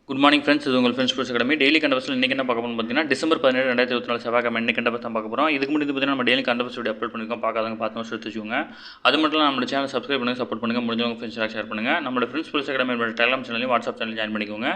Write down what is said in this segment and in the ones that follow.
Good morning friends. இது உங்கள் friends sports academy. Daily கண்டபஸ்ஸில் இன்றைக்கி என்ன பார்க்க போகிறோம்னு பார்த்தீங்கன்னா டிசம்பர் 17 2024 செவ்வாய்க்கிழமை இன்றைக்கி கண்டபஸ் தான் பார்க்க போகிறோம். இதுக்கு முன்னாடி பார்த்தீங்கன்னா நம்ம டெய்லி கண்டபஸ் வீடியோ அப்லோட் பண்ணிருக்கோம். பார்க்காதவங்க பார்த்து எடுத்து வச்சுக்கோங்க. அது மட்டும் இல்லாமல் நம்ம சேனல் சப்ஸ்கிரைப் பண்ணுங்கள், சப்போர்ட் பண்ணுங்கள், முடிஞ்சவங்க ஃப்ரெண்ட்ஸ் ஷேர் பண்ணுங்கள். நம்ம ஃப்ரெண்ட்ஸ் ஸ்போர்ட்ஸ் அகாடமி டெலிகிராம் சேனலையும் வாட்ஸ்அப் சேனல் ஜாயின் பண்ணிக்கோங்க.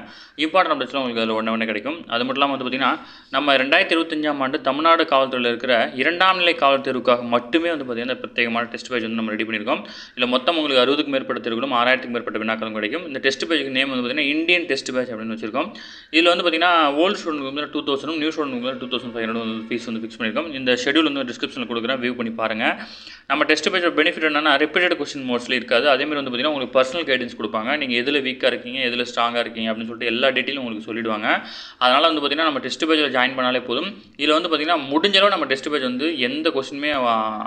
இம்பார்ட்டன் அப்டேட்ஸ்லாம் உங்களுக்கு அதில் ஒன்று கிடைக்கும். அது மட்டும் இல்லாமல் பார்த்தீங்கன்னா நம்ம 2025ஆம் ஆண்டு தமிழ்நாடு காவல்துறையில் இருக்கிற 2ஆம் நிலை காவல் தேர்வுக்காக மட்டுமே பார்த்தீங்கன்னா பிரத்யேகமான டெஸ்ட் பேஜ் நம்ம ரெடி பண்ணியிருக்கோம். இல்லை மொத்தம் உங்களுக்கு 60க்கும் மேற்பட்ட தேர்வுகளும் 6000க்கும் மேற்பட்ட வினாக்களும் கிடைக்கும். இந்த டெஸ்ட் பேஜுக்கு நேம் பார்த்தீங்கன்னா இந்தியன் டெஸ்ட் பேஜ் அப்படின்னு வச்சிருக்கோம். இதில் பார்த்தீங்கன்னா old student 2000, new student 2500 fees fix பண்ணியிருக்கோம். இந்த ஷெடியூல் டிஸ்கிரிப்ஷனில் கொடுக்குறேன், வியூ பண்ணி பாருங்கள். நம்ம டெஸ்ட் பேஜோட பெனிஃபிட் என்னன்னா ரிப்பீட்டட் கொஸ்டின் மோஸ்ட்லி இருக்காது. அதேமாதிரி பார்த்தீங்கன்னா உங்களுக்கு பர்சனல் கைடன்ஸ் கொடுப்பாங்க. நீங்கள் எதில் வீக்காக இருக்கீங்க, எதில் ஸ்ட்ராங்காக இருக்கீங்க அப்படின்னு சொல்லிட்டு எல்லா டீட்டெயிலும் உங்களுக்கு சொல்லிடுவாங்க. அதனால் பார்த்தீங்கன்னா நம்ம டெஸ்ட் பேஜில் ஜாயின் பண்ணாலே போதும். இதில் பார்த்தீங்கன்னா முடிஞ்சளவு நம்ம டெஸ்ட் பேஜ் எந்த கொஸ்டினுமே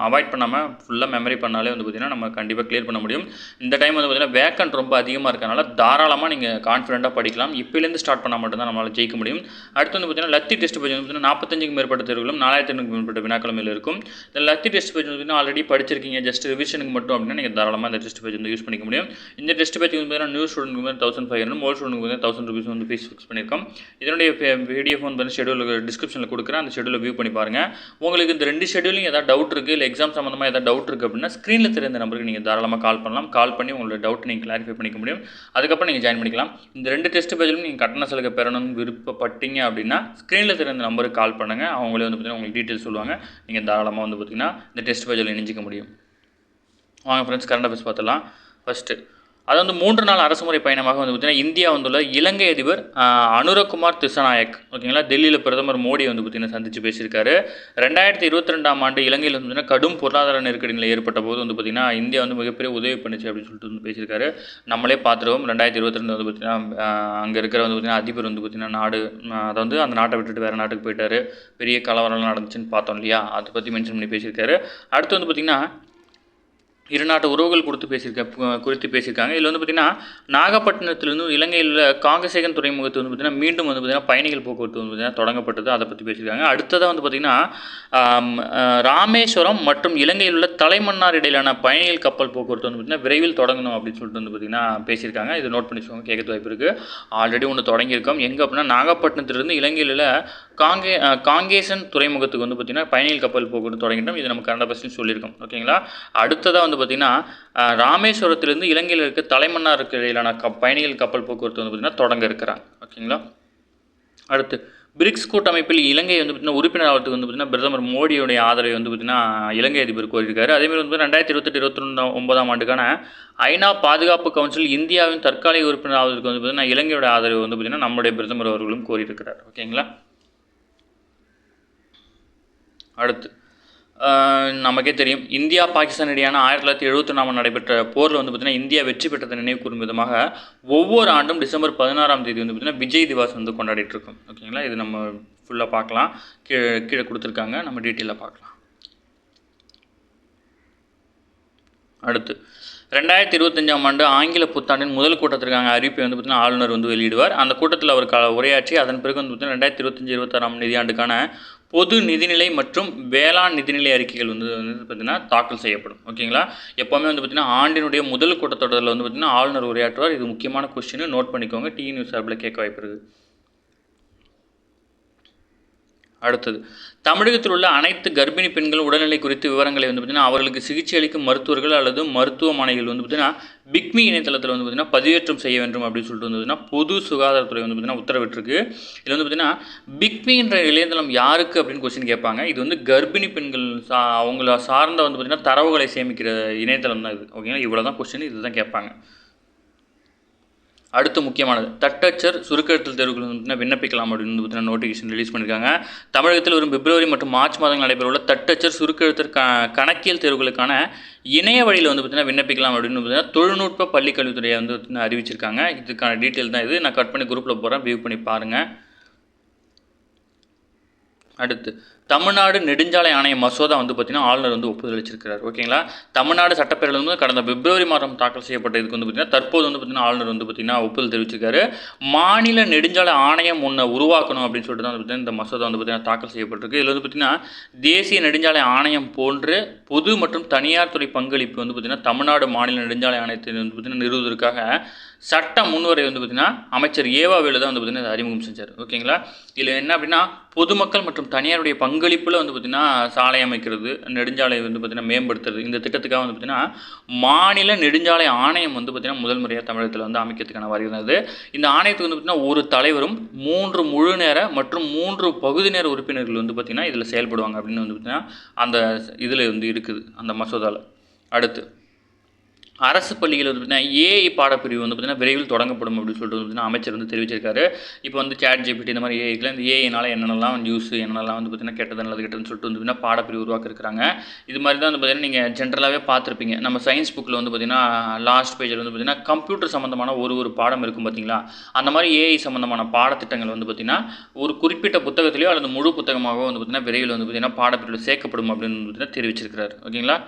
அவாய்ட் பண்ணாமல் ஃபுல்லாக மெமரி பண்ணாலே பார்த்தீங்கன்னா நம்ம கண்டிப்பாக கிளியர் பண்ண முடியும். இந்த டைம் பார்த்தீங்கன்னா வேக்கன்ட் ரொம்ப அதிகமாக இருக்கனால தாராளமாக நீங்கள் கான்ஃபிடென்ட்டாக படிக்கலாம். இப்போலேருந்து ஸ்டார்ட் பண்ணால் மட்டும்தான் நம்மளால் ஜெயிக்க முடியும். அடுத்து பார்த்தீங்கன்னா லத்தி டெஸ்ட் பேஜ் 45க்கும் மேற்பட்ட தேர்வுகளும் 4000க்கும் மேற்பட்ட வினாக்களும் இருக்கும். இந்த லத்தி டெஸ்ட் பேஜ் ஆல்ரெடி படிச்சிருக்கீங்க, ஜஸ்ட் ரிவிஷனுக்கு மட்டும் அப்படின்னா நீங்கள் தாராளமாக இந்த டெஸ்ட் பேஜ் யூஸ் பண்ணிக்க முடியும். இந்த டெஸ்ட் பேஜ் பார்த்தீங்கன்னா நியூ ஸ்டூடெண்ட்க்கு 1500, ஓல்டு ஸ்டூடெண்ட்க்கு 1000 ரூபீஸ் ஃபீஸ் ஃபிக்ஸ் பண்ணியிருக்கோம். இதனுடைய பிடிஎஃப் ஷெடியூல் டிஸ்கிரிப்ஷனில் கொடுக்குறேன். அந்த ஷெடியூலை வியூ பண்ணி பாருங்கள். உங்களுக்கு இந்த 2 ஷெடியூலையும் ஏதாவது டவுட் இருக்குது, இல்லை எக்ஸாம் சம்மந்தமாக ஏதாவது டவுட் இருக்குது அப்படின்னா ஸ்க்ரீனில் தெரிந்த நம்பருக்கு நீங்கள் தாராளமாக கால் பண்ணலாம். கால் பண்ணி உங்களோட டவுட் நீங்கள் கிளாரிஃபை பண்ணிக்க முடியும். அதுக்கப்புறம் நீங்கள் ஜாயின் பண்ணிக்கலாம். இந்த 2 டெஸ்ட் பேஜிலும் நீங்கள் கட்டண சலுகை பெறணும்னு விருப்பப்பட்டீங்க அப்படின்னா ஸ்க்ரீனில் தெரிந்த நம்பருக்கு கால் பண்ணுங்கள். அவங்களே பார்த்தீங்கன்னா உங்களுக்கு டீட்டெயில்ஸ் சொல்லுவாங்க. நீங்கள் தாராளமாக பார்த்தீங்கன்னா இந்த டெஸ்ட் பேஜில் இணைஞ்சிக்க முடியும். வாங்க ஃப்ரெண்ட்ஸ், கரண்ட் அஃபேர்ஸ் பார்த்துலாம். ஃபஸ்ட்டு அது 3 நாள் அரசுமுறை பயணமாக பார்த்தீங்கன்னா இந்தியா வந்துள்ள இலங்கை அதிபர் அனுரகுமார் திசாநாயக் ஓகேங்களா, டெல்லியில் பிரதமர் மோடி பார்த்தீங்கன்னா சந்தித்து பேசியிருக்காரு. 2022ஆம் ஆண்டு இலங்கையில் பார்த்தீங்கன்னா கடும் பொருளாதார நெருக்கடிகள் ஏற்பட்ட போது பார்த்தீங்கன்னா இந்தியா மிகப்பெரிய உதவி பண்ணிச்சு அப்படின்னு சொல்லிட்டு பேசியிருக்காரு. நம்மளே பார்த்துருவோம். 2022 பார்த்தீங்கன்னா அங்கே இருக்கிற பார்த்தீங்கன்னா அதிபர் பார்த்தீங்கன்னா நாடு அந்த நாட்டை விட்டுட்டு வேறு நாட்டுக்கு போயிட்டார். பெரிய கலவரம்லாம் நடந்துச்சுன்னு பார்த்தோம் இல்லையா, அதை பற்றி மென்ஷன் பண்ணி பேசியிருக்காரு. அடுத்து பார்த்தீங்கன்னா இரு நாட்டு உறவுகள் குறித்து பேசியிருக்காங்க. இதில் பார்த்தீங்கன்னா நாகப்பட்டினத்திலிருந்து இலங்கையில் உள்ள காங்கசேகன் துறைமுகத்து பார்த்தீங்கன்னா மீண்டும் பார்த்தீங்கன்னா பயணிகள் போக்குவரத்து பார்த்தீங்கன்னா தொடங்கப்பட்டது. அதை பற்றி பேசியிருக்காங்க. அடுத்ததாக பார்த்தீங்கன்னா ராமேஸ்வரம் மற்றும் இலங்கையில் உள்ள தலைமன்னார் இடையிலான பயணிகள் கப்பல் போக்குவரத்து பார்த்தீங்கன்னா விரைவில் தொடங்கணும் அப்படின்னு சொல்லிட்டு பார்த்தீங்கன்னா பேசியிருக்காங்க. இது நோட் பண்ணிச்சுக்கோங்க, கேட்க வாய்ப்பு இருக்குது. ஆல்ரெடி ஒன்று தொடங்கியிருக்கோம். எங்கே அப்படின்னா நாகப்பட்டினத்திலிருந்து இலங்கையில் உள்ள காங்கேசன் துறைமுகத்துக்கு பார்த்தீங்கன்னா பயணிகள் கப்பல் போக்குவரத்து தொடங்கிட்டோம். இது நம்ம கரண்ட் அஃபேர்ஸ்லையும் சொல்லியிருக்கோம். ஓகேங்களா. அடுத்ததாக பார்த்தீங்கன்னா ராமேஸ்வரத்திலிருந்து இலங்கையில் இருக்க தலைமன்னாருக்கு இடையிலான பயணிகள் கப்பல் போக்குவரத்து பார்த்தீங்கன்னா தொடங்க இருக்கிறாங்க. ஓகேங்களா. அடுத்து பிரிக்ஸ் கூட்டமைப்பில் இலங்கை பார்த்தீங்கன்னா உறுப்பினர் ஆகிறதுக்கு பார்த்தீங்கன்னா பிரதமர் மோடியுடைய ஆதரவை பார்த்தீங்கன்னா இலங்கை அதிபர் கோரியிருக்காரு. அதேமாதிரி 2028-29ஆம் ஆண்டுக்கான ஐநா பாதுகாப்பு கவுன்சில் இந்தியாவின் தற்காலிக உறுப்பினர் ஆவதற்கு பார்த்தீங்கன்னா இலங்கையோட ஆதரவு பார்த்தீங்கன்னா நம்முடைய பிரதமர் அவர்களும் கோரியிருக்கிறார். ஓகேங்களா. அடுத்து நமக்கே தெரியும், இந்தியா பாகிஸ்தான் இடையான 1974 நடைபெற்ற போரில் பார்த்தீங்கன்னா இந்தியா வெற்றி பெற்றதை நினைவு கூறும் விதமாக ஒவ்வொரு ஆண்டும் டிசம்பர் 16ஆம் தேதி பார்த்தீங்கன்னா விஜய் திவாஸ் கொண்டாடிட்டு இருக்கோம். ஓகேங்களா. இது நம்ம ஃபுல்லாக பார்க்கலாம். கீழே கொடுத்துருக்காங்க, நம்ம டீட்டெயிலாக பார்க்கலாம். அடுத்து 2025ஆம் ஆண்டு ஆங்கில புத்தாண்டின் முதல் கூட்டத்திற்கான அறிவிப்பை பார்த்தீங்கன்னா ஆளுநர் வெளியிடுவார். அந்த கூட்டத்தில் அவர் உரையாற்றி அதன் பிறகு பார்த்தீங்கன்னா 2025-26ஆம் நிதியாண்டுக்கான பொது நிதிநிலை மற்றும் வேளாண் நிதிநிலை அறிக்கைகள் பார்த்திங்கன்னா தாக்கல் செய்யப்படும். ஓகேங்களா. எப்போவுமே பார்த்திங்கன்னா ஆண்டினுடைய முதல் கூட்டத்தொடரில் பார்த்திங்கன்னா ஆளுநர் உரையாற்றுவார். இது முக்கியமான கொஸ்டின், நோட் பண்ணிக்கோங்க. டி நியூஸ் ஆப்பில் கேட்க வாய்ப்பு இருக்குது. அடுத்தது தமிழகத்தில் உள்ள அனைத்து கர்ப்பிணி பெண்கள் உடல்நிலை குறித்து விவரங்களை பார்த்திங்கன்னா அவர்களுக்கு சிகிச்சை அளிக்கும் மருத்துவர்கள் அல்லது மருத்துவமனைகள் பார்த்திங்கன்னா பிக்மி இணையதளத்தில் பார்த்திங்கன்னா பதிவேற்றம் செய்ய வேண்டும் அப்படின்னு சொல்லிட்டு பார்த்திங்கன்னா பொது சுகாதாரத்துறை பார்த்திங்கன்னா உத்தரவிட்டிருக்கு. இதில் பார்த்திங்கன்னா பிக்மி என்ற இணையதளம் யாருக்கு அப்படின்னு கொஸ்டின் கேட்பாங்க. இது கர்ப்பிணி பெண்கள் அவங்கள சார்ந்த பார்த்திங்கன்னா தரவுகளை சேமிக்கிற இணையதளம் தான் இது. ஓகேங்களா. இவ்வளோ தான் கொஸ்டின், இதுதான் கேட்பாங்க. அடுத்து முக்கியமானது தட்டச்சர் சுருக்கெழுத்தல் தேர்வுகள் விண்ணப்பிக்கலாம் அப்படின்னு பார்த்தீங்கன்னா நோட்டிஃபிகேஷன் ரிலீஸ் பண்ணியிருக்காங்க. தமிழகத்தில் வரும் பிப்ரவரி மற்றும் மார்ச் மாதங்கள் நடைபெறவுள்ள தட்டச்சர் சுருக்கெழுத்தல் கணக்கியல் தேர்வுகளுக்கான இணைய வழியில் பார்த்தீங்கன்னா விண்ணப்பிக்கலாம் அப்படின்னு பார்த்தீங்கன்னா தொழில்நுட்ப பள்ளிக்கல்வித்துறையை அறிவிச்சிருக்காங்க. இதுக்கான டீட்டெயில் தான் இது. நான் கட் பண்ணி குரூப்பில் போகிறேன், வியூ பண்ணி பாருங்கள். அடுத்து தமிழ்நாடு நெடுஞ்சாலை ஆணைய மசோதா வந்து பார்த்திங்கன்னா ஆளுநர் வந்து ஒப்புதல் அளிச்சிருக்கிறார். ஓகேங்களா. தமிழ்நாடு சட்டப்பேரவையில் வந்து கடந்த பிப்ரவரி மாதம் தாக்கல் செய்யப்பட்ட இதுக்கு வந்து பார்த்திங்கன்னா தற்போது வந்து பார்த்திங்கன்னா ஆளுநர் வந்து பார்த்திங்கன்னா ஒப்புதல் தெரிவிச்சிருக்காரு. மாநில நெடுஞ்சாலை ஆணையம் ஒன்று உருவாக்கணும் அப்படின்னு சொல்லிட்டு தான் வந்து பார்த்திங்கன்னா இந்த மசோதா வந்து பார்த்திங்கன்னா தாக்கல் செய்யப்பட்டிருக்கு. இதில் வந்து பார்த்திங்கன்னா தேசிய நெடுஞ்சாலை ஆணையம் போன்று பொது மற்றும் தனியார் துறை பங்களிப்பு வந்து பார்த்திங்கன்னா தமிழ்நாடு மாநில நெடுஞ்சாலை ஆணையத்தை வந்து பார்த்திங்கன்னா நிறுவுவதற்காக சட்ட முன்வரை வந்து பார்த்திங்கன்னா அமைச்சர் ஏவா வேலு தான் வந்து பார்த்திங்கன்னா அறிமுகம் செஞ்சார். ஓகேங்களா. இதில் என்ன அப்படின்னா பொதுமக்கள் மற்றும் தனியாருடைய பங்களிப்பில் வந்து பார்த்திங்கன்னா சாலை அமைக்கிறது, நெடுஞ்சாலை வந்து பார்த்திங்கன்னா மேம்படுத்துறது, இந்த திட்டத்துக்காக வந்து பார்த்திங்கன்னா மாநில நெடுஞ்சாலை ஆணையம் வந்து பார்த்திங்கன்னா முதல் முறையாக தமிழகத்தில் வந்து அமைக்கிறதுக்கான வருகிறது. இந்த ஆணையத்துக்கு வந்து பார்த்திங்கன்னா ஒரு தலைவரும் 3 முழு நேர மற்றும் 3 பகுதி நேர உறுப்பினர்கள் வந்து பார்த்திங்கன்னா இதில் செயல்படுவாங்க அப்படின்னு வந்து பார்த்திங்கன்னா அந்த இதில் வந்து இருக்குது அந்த மசோதாவில். அடுத்து அரசு பள்ளிகள் வந்து பார்த்திங்கன்னா ஏஐ பாடப்பிரிவு வந்து பார்த்திங்கன்னா விரைவில் தொடங்கப்படும் அப்படின்னு சொல்லிட்டு வந்து அமைச்சர் வந்து தெரிவிச்சிருக்காரு. இப்போ வந்து ChatGPT இந்த மாதிரி ஏஐக்கில் இந்த ஏஐனால் என்னென்னலாம் யூஸ் என்னென்னலாம் வந்து பார்த்திங்கன்னா கெட்டது நல்லது கெட்டதுன்னு சொல்லிட்டு வந்து பார்த்திங்கன்னா பாடப்பிரிவு உருவாக்கிருக்காங்க. இது மாதிரி தான் வந்து பார்த்திங்கன்னா நீங்கள் ஜென்ரலாகவே பார்த்துருப்பீங்க. நம்ம சயின்ஸ் புக்கில் வந்து பார்த்திங்கன்னா லாஸ்ட் பேஜில் வந்து பார்த்திங்கன்னா கம்ப்யூட்டர் சம்மந்தமான ஒரு பாடம் இருக்கும் பார்த்திங்களா. அந்த மாதிரி ஏஐ சம்மந்தமான பாடத்திட்டங்கள் வந்து பார்த்திங்கன்னா ஒரு குறிப்பிட்ட புத்தகத்திலேயோ அல்லது முழு புத்தகமாகவோ வந்து பார்த்திங்கன்னா விரைவில் வந்து பார்த்திங்கன்னா பாடப்பிரிவில் சேர்க்கப்படும் அப்படின்னு வந்து பார்த்திங்கன்னா தெரிவிச்சிருக்கிறார். ஓகேங்களா.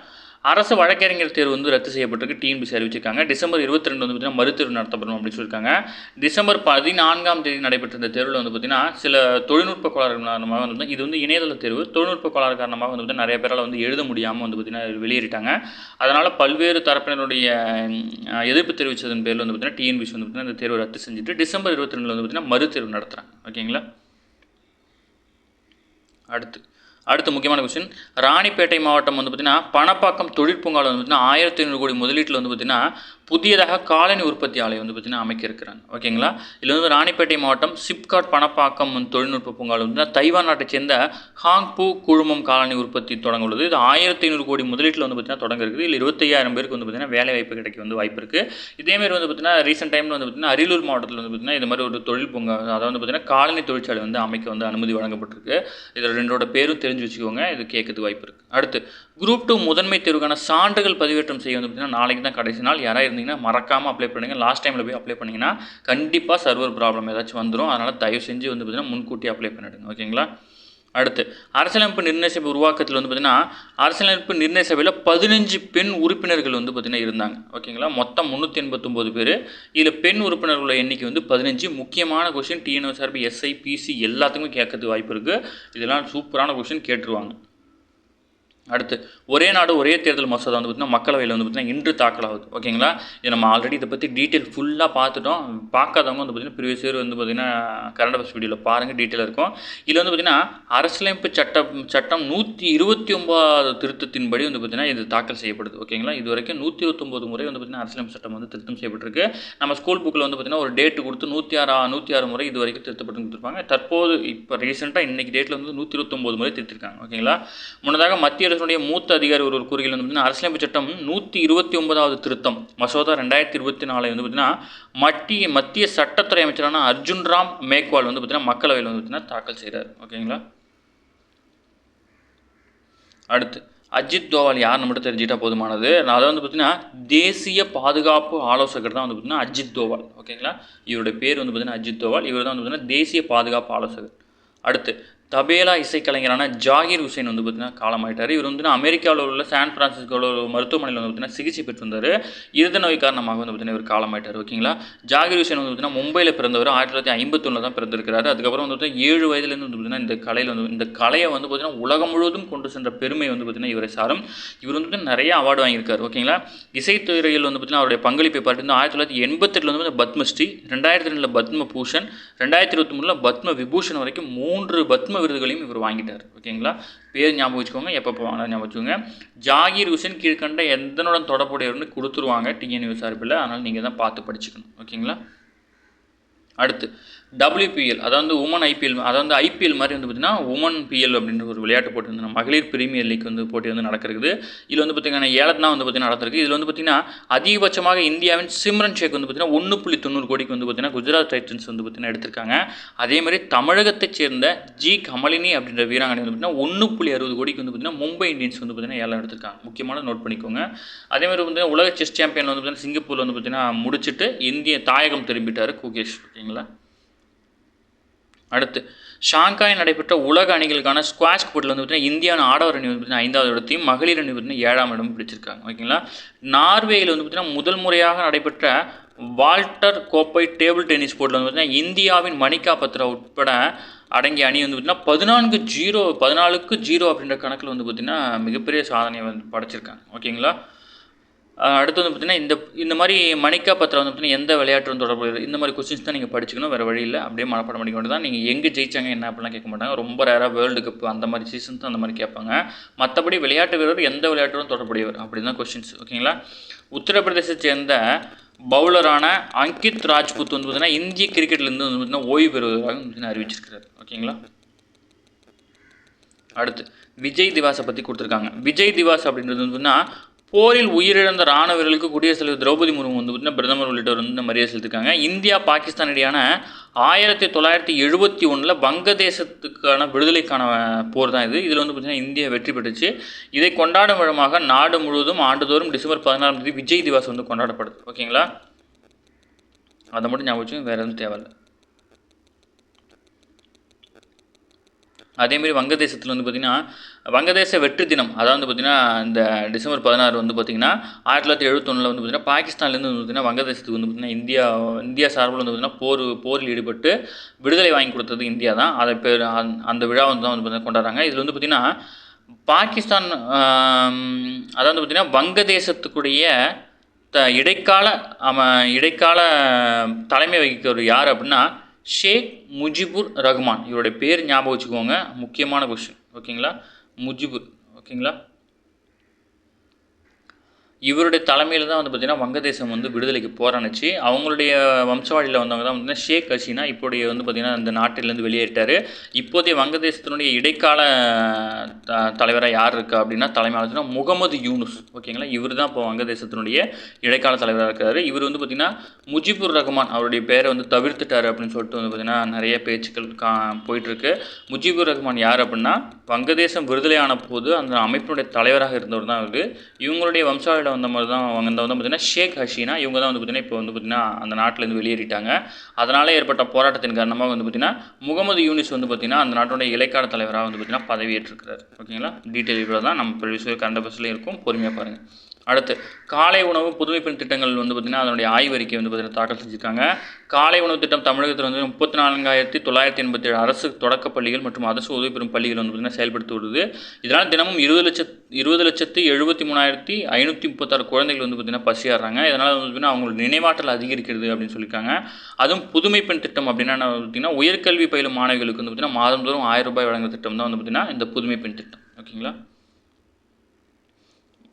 அரசு வழக்கறிஞர் தேர்வு வந்து ரத்து செய்யப்பட்டிருக்கு. டிஎன்பிசி அறிவிச்சிருக்காங்க. டிசம்பர் 22 வந்து பார்த்திங்கன்னா மறுதேர்வு நடத்தப்படும் அப்படின்னு சொல்லியிருக்காங்க. டிசம்பர் 14ஆம் தேதி நடைபெற்ற இந்த தேர்வில் வந்து பார்த்திங்கன்னா சில தொழில்நுட்ப கோளாறு காரணமாக வந்து இது வந்து இணையதள தேர்வு. தொழில்நுட்ப கோளாறு காரணமாக வந்து பார்த்திங்கன்னா நிறைய பேரால் வந்து எழுத முடியாமல் வந்து பார்த்திங்கன்னா வெளியேறிட்டாங்க. அதனால் பல்வேறு தரப்பினருடைய எதிர்ப்பு தெரிவித்ததன் பேரில் வந்து பார்த்திங்கன்னா டிஎன்பிசி வந்து பார்த்திங்கன்னா இந்த தேர்வை ரத்து செஞ்சுட்டு டிசம்பர் 22 வந்து பார்த்திங்கன்னா மறுதேர்வு நடத்துகிறாங்க. ஓகேங்களா. அடுத்து முக்கியமான கொஸ்டின், ராணிப்பேட்டை மாவட்டம் வந்து பார்த்திங்கன்னா பணப்பாக்கம் தொழிற்பூங்காவில் வந்து பார்த்திங்கன்னா 1500 கோடி முதலீட்டில் வந்து பார்த்திங்கன்னா புதியதாக காலனி உற்பத்தி ஆலை வந்து பார்த்திங்கன்னா அமைக்க இருக்கிறாங்க. ஓகேங்களா. இதில் வந்து ராணிப்பேட்டை மாவட்டம் சிப்காட் பணப்பாக்கம் தொழில்நுட்ப பூங்காவில் வந்து தைவான் நாட்டை சேர்ந்த ஹாங்பூ குழுமம் காலனி உற்பத்தி தொடங்க உள்ளது. இது 1500 கோடி முதலீட்டில் வந்து பார்த்திங்கன்னா தொடங்க இருக்குது. இதில் 25,000 பேருக்கு வந்து பார்த்திங்கன்னா வேலை வாய்ப்பு கிடைக்க வந்து வாய்ப்பு இருக்குது. இதேமாதிரி வந்து பார்த்திங்கன்னா ரீசெண்ட் டைமில் வந்து பார்த்திங்கன்னா அரியலூர் மாவட்டத்தில் வந்து பார்த்திங்கன்னா இது மாதிரி ஒரு தொழில் பூங்கா அதாவது வந்து பார்த்திங்கன்னா காலனி தொழிற்சாலை வந்து அமைக்க வந்து அனுமதி வழங்கப்பட்டிருக்கு. இதில் ரெண்டோட பேரும் தெரிஞ்சு வச்சுக்கோங்க. இது கேட்கறதுக்கு வாய்ப்பு இருக்குது. அடுத்து குரூப் 2 முதன்மை தேர்வுக்கான சான்றுகள் பதிவேற்றம் செய்ய வந்து பார்த்திங்கன்னா நாளைக்கு தான் கடைசி நாள். யாராக இருந்தீங்கன்னா மறக்காமல் அப்ளை பண்ணுங்கள். லாஸ்ட் டைமில் போய் அப்ளை பண்ணிங்கன்னா கண்டிப்பாக சர்வர் ப்ராப்ளம் ஏதாச்சும் வந்துடும். அதனால் தயவு செஞ்சு வந்து பார்த்திங்கன்னா முன்கூட்டி அப்ளை பண்ணிவிடுங்க. ஓகேங்களா. அடுத்து அரசியலமைப்பு நிர்ணய சபை உருவாக்கத்தில் வந்து பார்த்திங்கன்னா அரசியலமைப்பு நிர்ணய சபையில் 15 பெண் உறுப்பினர்கள் வந்து பார்த்திங்கன்னா இருந்தாங்க. ஓகேங்களா. மொத்தம் 389 பேர். இதில் பெண் உறுப்பினர்களோட எண்ணிக்கை வந்து 15. முக்கியமான கொஸ்டின் டிஎன்எஸ்ஆர்பி எஸ்ஐ பிசி எல்லாத்துக்குமே கேட்கறதுக்கு வாய்ப்பு இருக்குது. இதெல்லாம் சூப்பரான கொஸ்டின் கேட்டுருவாங்க. அடுத்து ஒரே நாடு ஒரே தேர்தல் மசோதா வந்து பார்த்திங்கன்னா மக்களவையில் வந்து பார்த்திங்கன்னா இன்று தாக்கல் ஆகுது. ஓகேங்களா. இது நம்ம ஆல்ரெடி இதை பற்றி டீட்டெயில் ஃபுல்லாக பார்த்துட்டோம். பார்க்காதவங்க வந்து பார்த்திங்கன்னா ப்ரீவியஸ் இயர் வந்து பார்த்திங்கன்னா கரண்ட் அஃபேர்ஸ் வீடியோவில் பாருங்கள், டீட்டெயிலாக இருக்கும். இதில் வந்து பார்த்திங்கன்னா அரசியலமைப்பு சட்டம் 129 திருத்தத்தின்படி வந்து பார்த்திங்கன்னா இது தாக்கல் செய்யப்படுது. ஓகேங்களா. இது வரைக்கும் 129 முறை வந்து பார்த்திங்கன்னா அரசியலமைப்பு சட்டம் வந்து திருத்தம் செய்யப்பட்டிருக்கு. நம்ம ஸ்கூல் புக்கில் வந்து பார்த்திங்கன்னா ஒரு டேட்டு கொடுத்து 106 முறை இது வரைக்கும் திருத்தப்பட்டு கொடுத்துருப்பாங்க. தற்போது இப்போ ரீசெண்டாக இன்றைக்கி டேட்டில் வந்து 129 முறை திருத்திருக்காங்க. ஓகேங்களா. முன்னதாக மத்திய மூத்த அதிகாரி ஒரு கூறுகையில் வந்து அரசியலமைப்பு சட்டம் 129வது திருத்தம் மசோதா 2024 வந்து பார்த்தீங்கன்னா மத்திய சட்டத்துறை அமைச்சரான அர்ஜுன் ராம் மேக்வால் வந்து பார்த்தீங்கன்னா மக்களவையில் வந்து பார்த்தீங்கன்னா தாக்கல் செய்கிறார். ஓகேங்களா. அடுத்து அஜித் தோவல் யாருன்னு மட்டும் தெரிஞ்சுக்கிட்டா போதுமானது. அதை வந்து பார்த்திங்கன்னா தேசிய பாதுகாப்பு ஆலோசகர் தான் வந்து பார்த்திங்கன்னா அஜித் தோவல். ஓகேங்களா. இவருடைய பேர் வந்து பார்த்திங்கன்னா அஜித் தோவல். இவர் தான் வந்து பார்த்திங்கன்னா தேசிய பாதுகாப்பு ஆலோசகர். அடுத்து தபேலா இசைக்கலைஞரான ஜாகிர் ஹுசைன் வந்து பார்த்திங்கன்னா காலமாயிட்டார். இவர் வந்து அமெரிக்காவில் உள்ள சான் பிரான்சிஸ்கோவில் ஒரு மருத்துவமனையில் வந்து பார்த்திங்கன்னா சிகிச்சை பெற்று வந்தார். இருத நோய் காரணமாக வந்து பார்த்திங்கன்னா இவர் காலமாயிட்டார். ஓகேங்களா. ஜாகிர் ஹுசைன் வந்து பார்த்திங்கன்னா மும்பையில் பிறந்தவர். 1951 தான் பிறந்திருக்கிறாரு. அதுக்கப்புறம் வந்து பார்த்திங்கன்னா 7 வயதுலேருந்து வந்து பார்த்திங்கன்னா இந்த கலையை வந்து பார்த்திங்கன்னா உலகம் முழுவதும் கொண்டு சென்ற பெருமை வந்து பார்த்திங்கன்னா இவரை சாரும். இவர் வந்து நிறைய அவார்டு வாங்கியிருக்காரு. ஓகேங்களா. இசைத்துறையில் வந்து பார்த்திங்கன்னா அவருடைய பங்களிப்பை பார்த்து 1988 வந்து பத்மஸ்ரீ, 2002 பத்ம பூஷன், 2023 பத்ம விபூஷன் வரைக்கும் 3 பத்ம விருதுகளையும் இவர் வாங்கிட்டார். ஓகேங்களா. பேர் ஞாபகம் வச்சுக்கோங்க. எப்போ வாங்க ஞாபகம் வச்சுக்கோங்க. ஜாகிர் ஹுசைன் கீழ்கண்ட எதனுடன் தொடர்புடையவர்னு கொடுத்துருவாங்க டிஎன்யூஎஸ்ஆர்பியில். அதனால் நீங்கள் தான் பார்த்து படிச்சுக்கணும். ஓகேங்களா. அடுத்து WPL அதாவது உமன் ஐபிஎல், அதாவது ஐபிஎல் மாதிரி வந்து பார்த்திங்கன்னா உமன் பிஎல் அப்படின்ற ஒரு விளையாட்டு போட்டி வந்து மகளிர் பிரீமியர் லீக் வந்து போட்டி வந்து நடக்கிறது. இதில் வந்து பார்த்திங்கன்னா 7 வந்து பார்த்திங்கன்னா நடந்திருக்கு. இதில் வந்து பார்த்திங்கன்னா அதிகபட்சமாக இந்தியாவின் சிம்ரன் ஷேக் வந்து பார்த்திங்கன்னா 1.90 கோடிக்கு வந்து பார்த்திங்கன்னா குஜராத் டைட்டன்ஸ் வந்து பார்த்திங்கன்னா எடுத்திருக்காங்க. அதேமாதிரி தமிழகத்தைச் சேர்ந்த ஜி கமலினி அப்படின்ற வீராங்கனை வந்து பார்த்திங்கன்னா 1.60 கோடிக்கு வந்து பார்த்திங்கன்னா மும்பை இந்தியன்ஸ் வந்து பார்த்திங்கன்னா 7 எடுத்திருக்காங்க. முக்கியமான நோட் பண்ணிக்கோங்க. அதேமாதிரி வந்து உலக செஸ் சாம்பியன் வந்து பார்த்திங்கன்னா சிங்கப்பூரில் வந்து பார்த்திங்கன்னா முடிச்சுட்டு இந்திய தாயகம் திரும்பிட்டார் குகேஷ். ஓகேங்களா. அடுத்து ஷாங்காய் நடைபெற்ற உலக அணிகளுக்கான ஸ்குவாஷ் போட்டியில் வந்து பார்த்தீங்கன்னா இந்தியாவின் ஆடவர் அணி வந்து பார்த்தீங்கன்னா 5வது இடத்தையும் மகளிர் அணி பார்த்தீங்கன்னா 7ஆம் இடம் பிடிச்சிருக்காங்க. ஓகேங்களா. நார்வேயில் வந்து பார்த்தீங்கன்னா முதல் முறையாக நடைபெற்ற வால்டர் கோப்பை டேபிள் டென்னிஸ் போட்டியில் வந்து பார்த்தீங்கன்னா இந்தியாவின் மணிகா பத்ரா உட்பட அடங்கிய அணி வந்து பார்த்தீங்கன்னா 14-0 அப்படின்ற கணக்கில் வந்து பார்த்தீங்கன்னா மிகப்பெரிய சாதனையை வந்து படைச்சிருக்காங்க. ஓகேங்களா. அடுத்து வந்து பார்த்தீங்கன்னா இந்த மாதிரி மணிகா பத்ரா வந்து பார்த்தீங்கன்னா எந்த விளையாட்டு தொடர்புடையது, இந்த மாதிரி கொஸ்டின்ஸ் தான் நீங்கள் படிச்சுக்கணும். வேறு வழி இல்லை. அப்படியே மனப்பாடம் பண்ணிக்க வேண்டியது தான். நீங்கள் எங்கே ஜெயிச்சாங்க என்ன அப்படிலாம் கேட்க மாட்டாங்க. ரொம்ப ரேராக வேர்ல்டு கப் அந்த மாதிரி சீசன்ஸ் தான் அந்த மாதிரி கேட்பாங்க. மற்றபடி விளையாட்டு வீரர் எந்த விளையாட்டுடன் தொடர்புடையவர் அப்படின்னு தான் கொஸ்டின்ஸ். ஓகேங்களா. உத்தரப்பிரதேசத்தை சேர்ந்த பவுலரான அங்கித் ராஜ்புத் வந்து பார்த்தீங்கன்னா இந்திய கிரிக்கெட்லேருந்து வந்து பார்த்தீங்கன்னா ஓய்வு பெறுவதாக வந்து அறிவிச்சிருக்கிறார். ஓகேங்களா. அடுத்து விஜய் திவாஸை பற்றி கொடுத்துருக்காங்க. விஜய் திவாஸ் அப்படின்றது வந்துன்னா போரில் உயிரிழந்த ராணுவ வீரர்களுக்கு குடியரசுத் தலைவர் திரௌபதி முர்மு வந்து பார்த்தீங்கன்னா பிரதமர் உள்ளிட்டவர் வந்து மரியாதை செலுத்திருக்காங்க. இந்தியா பாகிஸ்தான் இடையான 1971 வங்கதேசத்துக்கான விடுதலைக்கான போர் தான் இது. இதில் வந்து பார்த்திங்கன்னா இந்தியா வெற்றி பெற்றுச்சு. இதை கொண்டாடும் விதமாக நாடு முழுவதும் ஆண்டுதோறும் டிசம்பர் 16ஆம் தேதி விஜய் திவாஸ் வந்து கொண்டாடப்படுது. ஓகேங்களா. அதை மட்டும் ஞாபகம் வச்சு வேறு எதுவும் தேவையில்லை. அதேமாரி வங்கதேசத்தில் வந்து பார்த்திங்கன்னா வங்கதேச வெற்றி தினம், அதாவது பார்த்திங்கன்னா இந்த டிசம்பர் 16 வந்து பார்த்திங்கன்னா 1971 வந்து பார்த்திங்கன்னா பாகிஸ்தான்லேருந்து வந்து பார்த்திங்கன்னா வங்கதேசத்துக்கு வந்து பார்த்திங்கன்னா இந்தியா சார்பில் வந்து பார்த்திங்கன்னா போரில் ஈடுபட்டு விடுதலை வாங்கி கொடுத்தது இந்தியா தான். அதை அந்த விழா வந்து தான் வந்து பார்த்திங்கன்னா கொண்டாடுறாங்க. இதில் வந்து பார்த்திங்கன்னா பாகிஸ்தான் அதாவது பார்த்திங்கன்னா வங்கதேசத்துக்குடைய இடைக்கால தலைமை வகிக்கிறவர் யார் அப்படின்னா ஷேக் முஜிபுர் ரஹ்மான். இவருடைய பேர் ஞாபகம் வச்சுக்கோங்க, முக்கியமான கொஸ்டின். ஓகேங்களா. முஜிபுர். ஓகேங்களா. இவருடைய தலைமையில் தான் வந்து பார்த்திங்கன்னா வங்கதேசம் வந்து விடுதலைக்கு போராடிச்சு. அவங்களுடைய வம்சாவளியில் வந்தவங்க தான் வந்து ஷேக் ஹசீனா இப்போடைய வந்து பார்த்திங்கன்னா அந்த நாட்டிலேருந்து வெளியேறிட்டார். இப்போதைய வங்கதேசத்தினுடைய இடைக்கால தலைவராக யார் இருக்கா அப்படின்னா தலைமையாளர் முகமது யூனுஸ். ஓகேங்களா. இவர் தான் இப்போ வங்கதேசத்தினுடைய இடைக்கால தலைவராக இருக்கார். இவர் வந்து பார்த்திங்கன்னா முஜிபுர் ரஹ்மான் அவருடைய பேரை வந்து தவிர்த்துட்டார் அப்படின்னு சொல்லிட்டு வந்து பார்த்திங்கன்னா நிறைய பேச்சுக்கள் போயிட்டுருக்கு. முஜிபுர் ரஹ்மான் யார் அப்படின்னா வங்கதேசம் விடுதலையான போது அந்த அமைப்பினுடைய தலைவராக இருந்தவர் தான் இவர். இவங்களுடைய வம்சாவளி வந்த மாதிரி தான் அவங்க வந்து பார்த்திங்கன்னா ஷேக் ஹசீனா இவங்க தான் வந்து பார்த்திங்கன்னா இப்போ வந்து பார்த்திங்கன்னா அந்த நாட்டிலேருந்து வெளியேறிட்டாங்க. அதனால் ஏற்பட்ட போராட்டத்தின் காரணமாக வந்து பார்த்திங்கன்னா முகமது யூனிஸ் வந்து பார்த்திங்கன்னா அந்த நாட்டுடைய இடைக்கால தலைவராக வந்து பார்த்திங்கன்னா பதவியேற்றிருக்கிறார். ஓகேங்களா. டீட்டெயில் இவ்வளோ தான். நம்ம ப்ரொடியூசர் கண்ட பஸ்லேயும் இருக்கும், பொறுமையாக பாருங்கள். அடுத்து காலை உணவு புதுமை பெண் திட்டங்கள் வந்து பார்த்திங்கன்னா அதனுடைய ஆய்வறிக்கை வந்து பார்த்திங்கன்னா தாக்கல் செஞ்சுருக்காங்க. காலை உணவு திட்டம் தமிழகத்தில் வந்து 34,987 அரசு தொடக்க பள்ளிகள் மற்றும் அரசு உதவி பெறும் பள்ளிகள் வந்து பார்த்திங்கன்னா செயல்படுத்தி வருது. இதனால் தினமும் 20,73,536 குழந்தைகள் வந்து பார்த்திங்கன்னா பசியாடுறாங்க. இதனால் வந்து பார்த்திங்கன்னா அவங்களோட நினைவாற்றல் அதிகரிக்கிறது அப்படின்னு சொல்லியிருக்காங்க. அதுவும் புதுமை பெண் திட்டம் அப்படின்னா பார்த்திங்கன்னா உயர்கல்வி பயிலும் மாணவிகளுக்கு வந்து பார்த்திங்கன்னா மாதந்தோறும் 1000 ரூபாய் வழங்குற திட்டம் தான் வந்து பார்த்திங்கன்னா இந்த புதுமை பெண் திட்டம். ஓகேங்களா.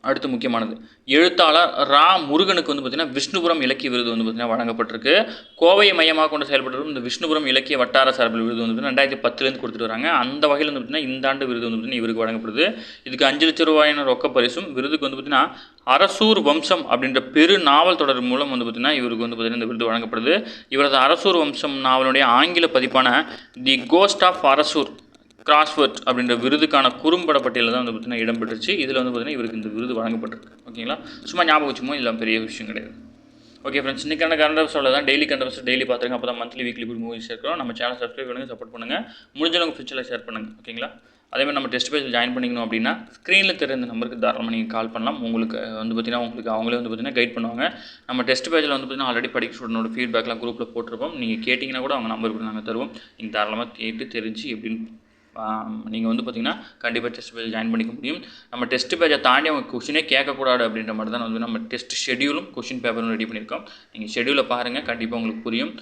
அடுத்து முக்கியமானது எழுத்தாளர் ரா முருகனுக்கு வந்து பார்த்திங்கன்னா விஷ்ணுபுரம் இலக்கிய விருது வந்து பார்த்திங்கன்னா வழங்கப்பட்டிருக்கு. கோவையை மையமாக கொண்டு செயல்பட்டு இந்த விஷ்ணுபுரம் இலக்கிய வட்டார சார்பில் விருது வந்து 2010 கொடுத்துட்டு வராங்க. அந்த வகையில் வந்து பார்த்திங்கன்னா இந்த ஆண்டு விருது வந்து பார்த்திங்கன்னா இவருக்கு வழங்கப்படுது. இதுக்கு 5 லட்சம் ரூபாயான ரொக்க பரிசும் விருதுக்கு வந்து பார்த்திங்கன்னா அரசூர் வம்சம் அப்படின்ற பெரு நாவல் தொடர் மூலம் வந்து பார்த்திங்கன்னா இவருக்கு வந்து பார்த்திங்கன்னா இந்த விருது வழங்கப்படுது. இவரது அரசூர் வம்சம் நாவலுடைய ஆங்கில பதிப்பான தி கோஸ்ட் ஆஃப் அரசூர் கிராஸ்வர்ட் அப்படின்ற விருதுக்கான குறும்பட பட்டியலில் தான் வந்து பார்த்திங்கன்னா இடம்பெற்றுச்சு. இதில் வந்து பார்த்திங்கன்னா இவருக்கு இந்த விருது வழங்கப்பட்டிருக்கு. ஓகேங்களா. சும்மா ஞாபகம் வச்சுமோ இதெல்லாம் பெரிய விஷயம் கிடையாது. ஓகே ஃப்ரெண்ட்ஸ், இன்றைக்கான கரண்ட் அஃபேர்ஸில் தான் டெய்லி கரண்ட் அஃபேர்ஸ் டெய்லி பார்த்துருங்க. அப்போ தான் மந்த்லி வீக்லி மூவிஸ் இருக்கிறோம். நம்ம சேனல் சப்ஸ்கிரைப் பண்ணுங்கள், சப்போர்ட் பண்ணுங்கள், முடிஞ்சவங்க ஃபியூச்சரில் ஷேர் பண்ணுங்கள். ஓகேங்களா. அதேமாதிரி நம்ம டெஸ்ட் பேஜில் ஜாயின் பண்ணிக்கணும் அப்படின்னா ஸ்க்ரீனில் தெரிந்த நம்பருக்கு தாராளமாக நீங்கள் கால் பண்ணலாம். உங்களுக்கு வந்து பார்த்திங்கன்னா அவங்களே வந்து பார்த்திங்கன்னா கைட் பண்ணுவாங்க. நம்ம டெஸ்ட் பேஜில் வந்து பார்த்திங்கன்னா ஆல்ரெடி படிக்க ஸ்டூடெண்டோட ஃபீட்பேக்லாம் குரூப்பில் போட்டிருப்போம். நீங்கள் கேட்டிங்கன்னா கூட அவங்க நம்பர் கூட நாங்கள் தருவோம். நீங்கள் தாராளமாக கேட்டு தெரிஞ்சு எப்படின்னு நீங்கள் வந்து பார்த்திங்கன்னா கண்டிப்பாக டெஸ்ட் பேஜ் ஜாயின் பண்ணிக்க முடியும். நம்ம டெஸ்ட் பேஜை தாண்டி அவங்க கொஷினே கேட்கக்கூடாது அப்படின்ற மாதிரி தான் வந்து நம்ம டெஸ்ட் ஷெடியூலும் கொஷின் பேப்பரும் ரெடி பண்ணியிருக்கோம். நீங்கள் ஷெடியூலை பாருங்கள், கண்டிப்பாக உங்களுக்கு புரியும்.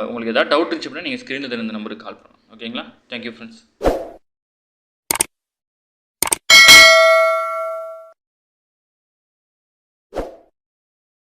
உங்களுக்கு எதாவது டவுட் இருந்துச்சு அப்படின்னா நீங்கள் ஸ்க்ரீனில் தெரிந்த நம்பருக்கு கால் பண்ணலாம். ஓகேங்களா. Thank you friends.